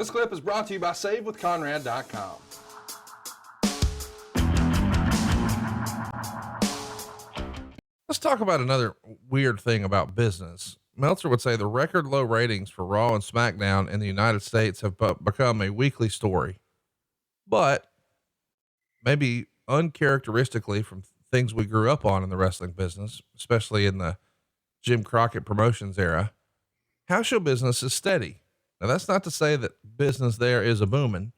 This clip is brought to you by SaveWithConrad.com. Let's talk about another weird thing about business. Meltzer would say the record low ratings for Raw and SmackDown in the United States have become a weekly story, but maybe uncharacteristically from things we grew up on in the wrestling business, especially in the Jim Crockett Promotions era. House show business is steady. Now, that's not to say that business there is a booming,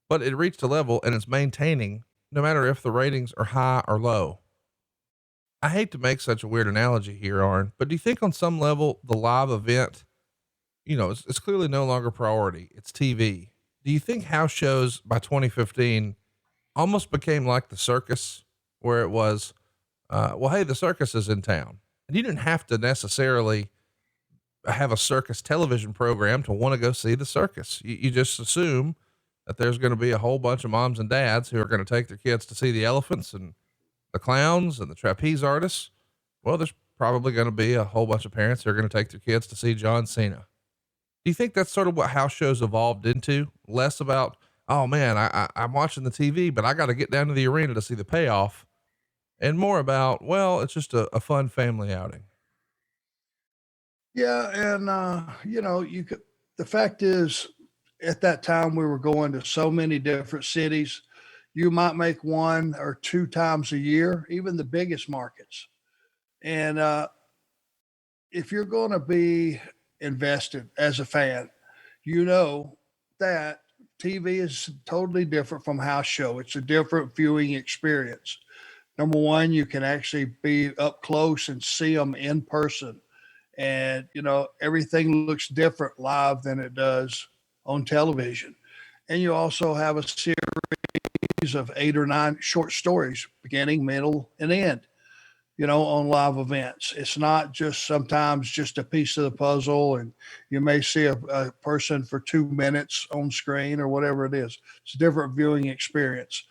but it reached a level and it's maintaining no matter if the ratings are high or low. I hate to make such a weird analogy here, Arn, but do you think on some level the live event, it's clearly no longer priority. It's TV. Do you think house shows by 2015 almost became like the circus, where it was, hey, the circus is in town, and you didn't have to necessarily have a circus television program to want to go see the circus. You just assume that there's going to be a whole bunch of moms and dads who are going to take their kids to see the elephants and the clowns and the trapeze artists. Well, there's probably going to be a whole bunch of parents who are going to take their kids to see John Cena. Do you think that's sort of what house shows evolved into? Less about, oh man, I'm watching the TV, but I got to get down to the arena to see the payoff, and more about, well, it's just a fun family outing. Yeah. And, the fact is, at that time we were going to so many different cities. You might make 1 or 2 times a year, even the biggest markets. And, if you're going to be invested as a fan, that TV is totally different from house show. It's a different viewing experience. Number one, you can actually be up close and see them in person. And, everything looks different live than it does on television. And you also have a series of 8 or 9 short stories, beginning, middle, and end, on live events. It's not just sometimes just a piece of the puzzle, and you may see a person for 2 minutes on screen or whatever it is. It's a different viewing experience.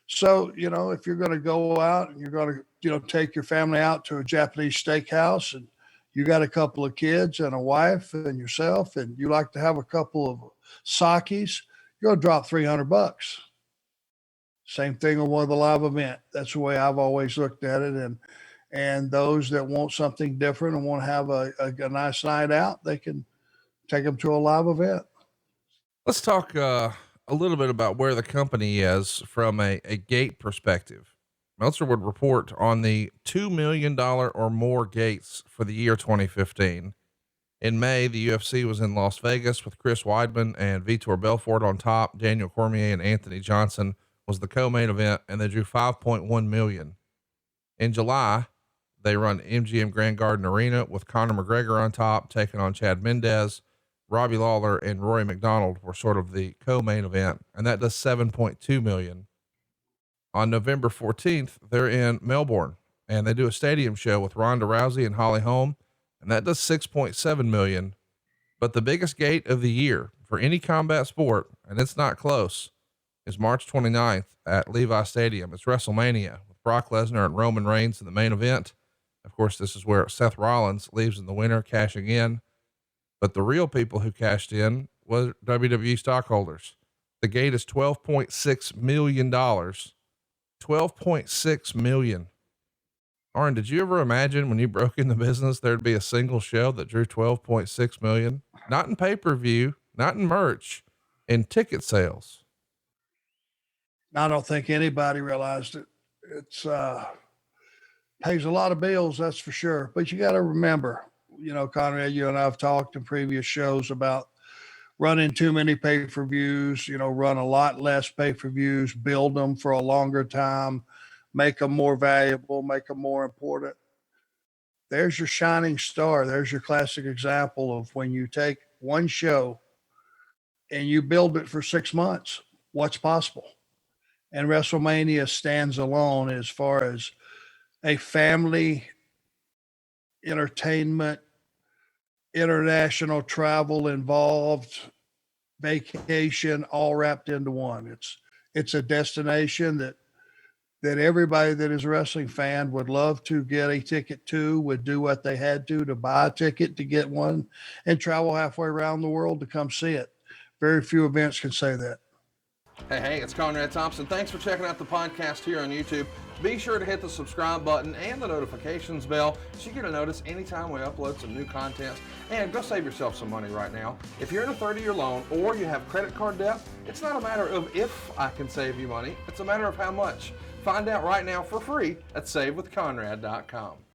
So, if you're going to go out and you're going to, take your family out to a Japanese steakhouse, and you got a couple of kids and a wife and yourself, and you like to have a couple of sakis, you're going to drop $300. Same thing on one of the live event. That's the way I've always looked at it. And those that want something different and want to have a nice night out, they can take them to a live event. Let's talk a little bit about where the company is from a gate perspective. Meltzer would report on the $2 million or more gates for the year 2015. In May, the UFC was in Las Vegas with Chris Weidman and Vitor Belfort on top. Daniel Cormier and Anthony Johnson was the co-main event, and they drew 5.1 million. In July, they run MGM Grand Garden Arena with Conor McGregor on top, taking on Chad Mendez. Robbie Lawler and Rory McDonald were sort of the co-main event, and that does 7.2 million. On November 14th, they're in Melbourne, and they do a stadium show with Ronda Rousey and Holly Holm, and that does 6.7 million. But the biggest gate of the year for any combat sport, and it's not close, is March 29th at Levi Stadium. It's WrestleMania with Brock Lesnar and Roman Reigns in the main event. Of course, this is where Seth Rollins leaves in the winter, cashing in. But the real people who cashed in were WWE stockholders. The gate is $12.6 million. 12.6 million. Arn, did you ever imagine when you broke in the business, there'd be a single show that drew 12.6 million? Not in pay-per-view, not in merch, in ticket sales. I don't think anybody realized it. It's, pays a lot of bills, that's for sure. But you got to remember, Conrad, you and I have talked in previous shows about running too many pay-per-views, run a lot less pay-per-views, build them for a longer time, make them more valuable, make them more important. There's your shining star. There's your classic example of when you take one show and you build it for 6 months, what's possible. And WrestleMania stands alone as far as a family entertainment, international travel involved, vacation, all wrapped into one. It's a destination that everybody that is a wrestling fan would love to get a ticket to, would do what they had to buy a ticket to get one and travel halfway around the world to come see it. Very few events can say that. Hey, it's Conrad Thompson. Thanks for checking out the podcast here on YouTube. Be sure to hit the subscribe button and the notifications bell so you get a notice anytime we upload some new content. And go save yourself some money right now. If you're in a 30-year loan or you have credit card debt, it's not a matter of if I can save you money. It's a matter of how much. Find out right now for free at SaveWithConrad.com.